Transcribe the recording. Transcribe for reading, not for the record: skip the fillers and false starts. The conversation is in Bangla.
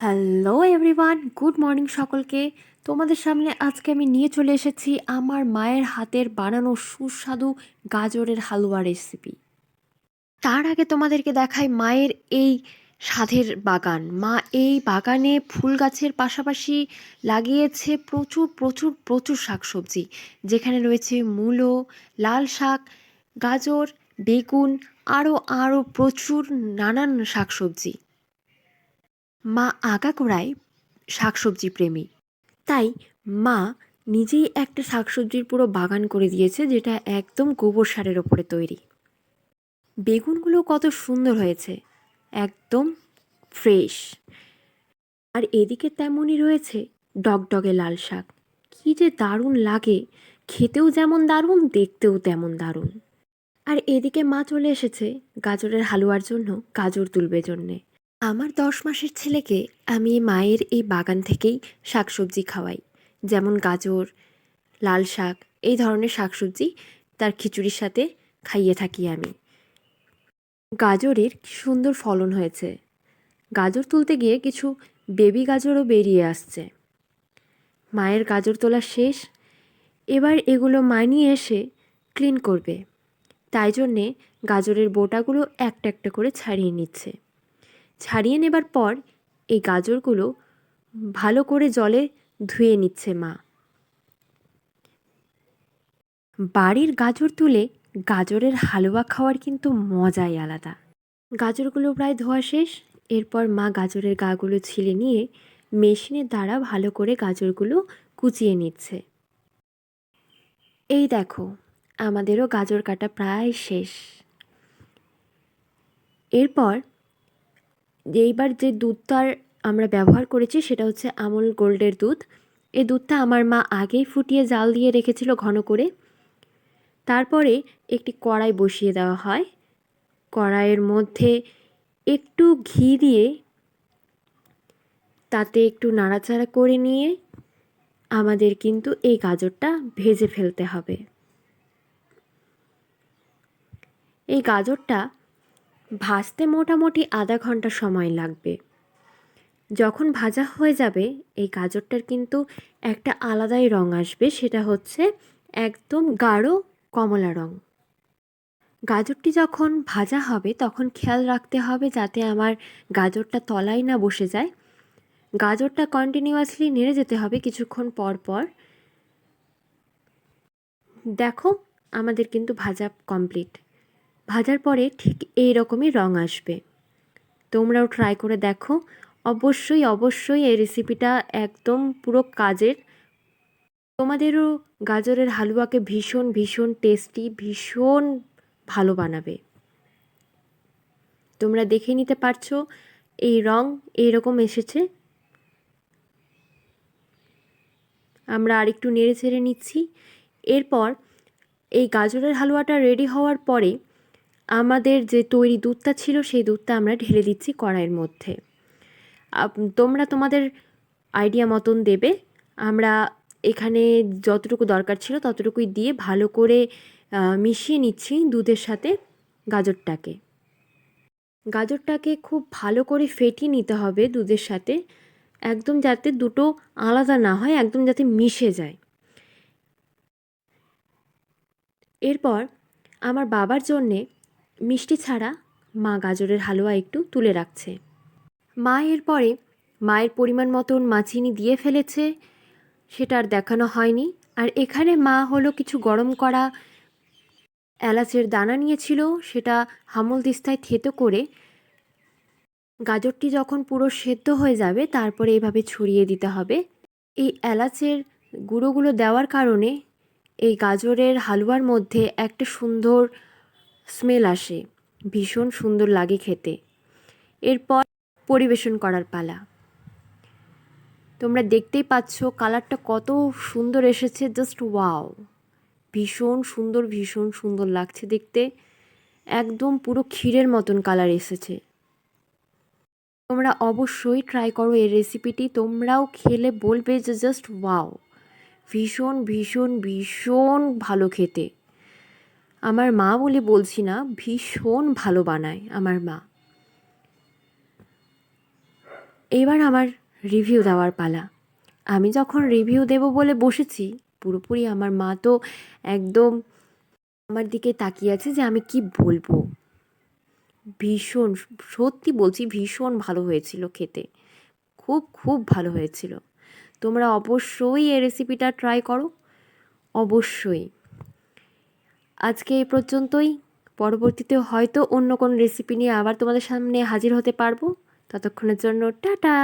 হ্যালো এভরিওয়ান, গুড মর্নিং সকলকে। তোমাদের সামনে আজকে আমি নিয়ে চলে এসেছি আমার মায়ের হাতের বানানো সুস্বাদু গাজরের হালুয়া রেসিপি। তার আগে তোমাদেরকে দেখাই মায়ের এই স্বাদের বাগান। মা এই বাগানে ফুল গাছের পাশাপাশি লাগিয়েছে প্রচুর প্রচুর প্রচুর শাকসবজি, যেখানে রয়েছে মূলো, লাল শাক, গাজর, বেগুন, আরও আরও প্রচুর নানান শাকসবজি। মা আগাগোড়ায় শাকসবজি প্রেমী, তাই মা নিজেই একটা শাকসবজির পুরো বাগান করে দিয়েছে, যেটা একদম গোবর সারের ওপরে তৈরি। বেগুনগুলো কত সুন্দর হয়েছে, একদম ফ্রেশ। আর এদিকে তেমনই রয়েছে ডগডগে লাল শাক। কী যে দারুণ লাগে, খেতেও যেমন দারুণ, দেখতেও তেমন দারুণ। আর এদিকে মা চলে এসেছে গাজরের হালুয়ার জন্য গাজর তুলবে জন্যে। আমার 10 মাসের ছেলেকে আমি মায়ের এই বাগান থেকেই শাকসবজি খাওয়াই, যেমন গাজর, লাল শাক, এই ধরনের শাকসবজি তার খিচুড়ির সাথে খাইয়ে থাকি আমি। গাজরের কি সুন্দর ফলন হয়েছে। গাজর তুলতে গিয়ে কিছু বেবি গাজরও বেরিয়ে আসছে। মায়ের গাজর তোলা শেষ, এবার এগুলো মা নিয়ে এসে ক্লিন করবে। তাই জন্যে গাজরের বোটাগুলো একটা একটা করে ছাড়িয়ে নিচ্ছে। ছাড়িয়ে নেবার পর এই গাজরগুলো ভালো করে জলে ধুয়ে নিচ্ছে মা। বাড়ির গাজর তুলে গাজরের হালুয়া খাওয়ার কিন্তু মজাই আলাদা। গাজরগুলো প্রায় ধোয়া শেষ, এরপর মা গাজরের গাগুলো ছিলে নিয়ে মেশিনের দ্বারা ভালো করে গাজরগুলো কুচিয়ে নিচ্ছে। এই দেখো, আমাদেরও গাজর কাটা প্রায় শেষ। এরপর এইবার যে দুধটার আমরা ব্যবহার করেছি সেটা হচ্ছে আমুল গোল্ডের দুধ। এই দুধটা আমার মা আগেই ফুটিয়ে জাল দিয়ে রেখেছিল ঘন করে। তারপরে একটি কড়াই বসিয়ে দেওয়া হয়। কড়াইয়ের মধ্যে একটু ঘি দিয়ে তাতে একটু নাড়াচাড়া করে নিয়ে আমাদের কিন্তু এই গাজরটা ভেজে ফেলতে হবে। এই গাজরটা ভাজতে মোটামুটি আধা ঘন্টা সময় লাগবে। যখন ভাজা হয়ে যাবে এই গাজরটার কিন্তু একটা আলাদাই রং আসবে, সেটা হচ্ছে একদম গাঢ় কমলা রং। গাজরটি যখন ভাজা হবে তখন খেয়াল রাখতে হবে যাতে আমার গাজরটা তলায় না বসে যায়। গাজরটা কন্টিনিউয়াসলি নেড়ে যেতে হবে কিছুক্ষণ পর পর। দেখো, আমাদের কিন্তু ভাজা কমপ্লিট। ভাজার পরে ঠিক এই রকমই রং আসবে। তোমরাও ট্রাই করে দেখো। অবশ্যই অবশ্যই এই রেসিপিটা একদম পুরো কাজের। তোমাদেরও গাজরের হালুয়াকে ভীষণ ভীষণ টেস্টি, ভীষণ ভালো বানাবে। তোমরা দেখে নিতে পারছো এই রং এইরকম এসেছে। আমরা আরেকটু নেড়ে চেড়ে নিচ্ছি। এরপর এই গাজরের হালুয়াটা রেডি হওয়ার পরে আমাদের যে তৈরি দুধটা ছিল সেই দুধটা আমরা ঢেলে দিচ্ছি কড়াইয়ের মধ্যে। তোমরা তোমাদের আইডিয়া মতন দেবে। আমরা এখানে যতটুকু দরকার ছিল ততটুকুই দিয়ে ভালো করে মিশিয়ে নিচ্ছি দুধের সাথে গাজরটাকে। গাজরটাকে খুব ভালো করে ফেটিয়ে নিতে হবে দুধের সাথে, একদম যাতে দুটো আলাদা না হয়, একদম যাতে মিশে যায়। এরপর আমার বাবার জন্যে মিষ্টি ছাড়া মা গাজরের হালুয়া একটু তুলে রাখছে। মা এরপরে মায়ের পরিমাণ মতন মা চিনি দিয়ে ফেলেছে, সেটা আর দেখানো হয়নি। আর এখানে মা হলো কিছু গরম করা এলাচের দানা নিয়েছিল, সেটা হামল দিস্তায় থেতো করে গাজরটি যখন পুরো সেদ্ধ হয়ে যাবে তারপরে এইভাবে ছড়িয়ে দিতে হবে। এই এলাচের গুঁড়োগুলো দেওয়ার কারণে এই গাজরের হালুয়ার মধ্যে একটা সুন্দর স্মেল আসে, ভীষণ সুন্দর লাগে খেতে। এরপর পরিবেশন করার পালা। তোমরা দেখতেই পাচ্ছ কালারটা কত সুন্দর এসেছে, জাস্ট ওয়াও, ভীষণ সুন্দর ভীষণ সুন্দর লাগছে দেখতে, একদম পুরো ক্ষীরের মতন কালার এসেছে। তোমরা অবশ্যই ট্রাই করো এই রেসিপিটি, তোমরাও খেলে বলবে যে জাস্ট ওয়াও, ভীষণ ভীষণ ভীষণ ভালো খেতে। আমার মা বলে বলছি না, ভীষণ ভালো বানায় আমার মা। এবার আমার রিভিউ দেওয়ার পালা। আমি যখন রিভিউ দেব বলে বসেছি, পুরোপুরি আমার মা তো একদম আমার দিকে তাকিয়ে আছে যে আমি কি বলবো। ভীষণ, সত্যি বলছি, ভীষণ ভালো হয়েছিল খেতে, খুব খুব ভালো হয়েছিল। তোমরা অবশ্যই এই রেসিপিটা ট্রাই করো, অবশ্যই। আজকে এই পর্যন্তই। পরবর্তীতে হয়তো অন্য কোনো রেসিপি নিয়ে আবার তোমাদের সামনে হাজির হতে পারবো। ততক্ষণের জন্য টাটা।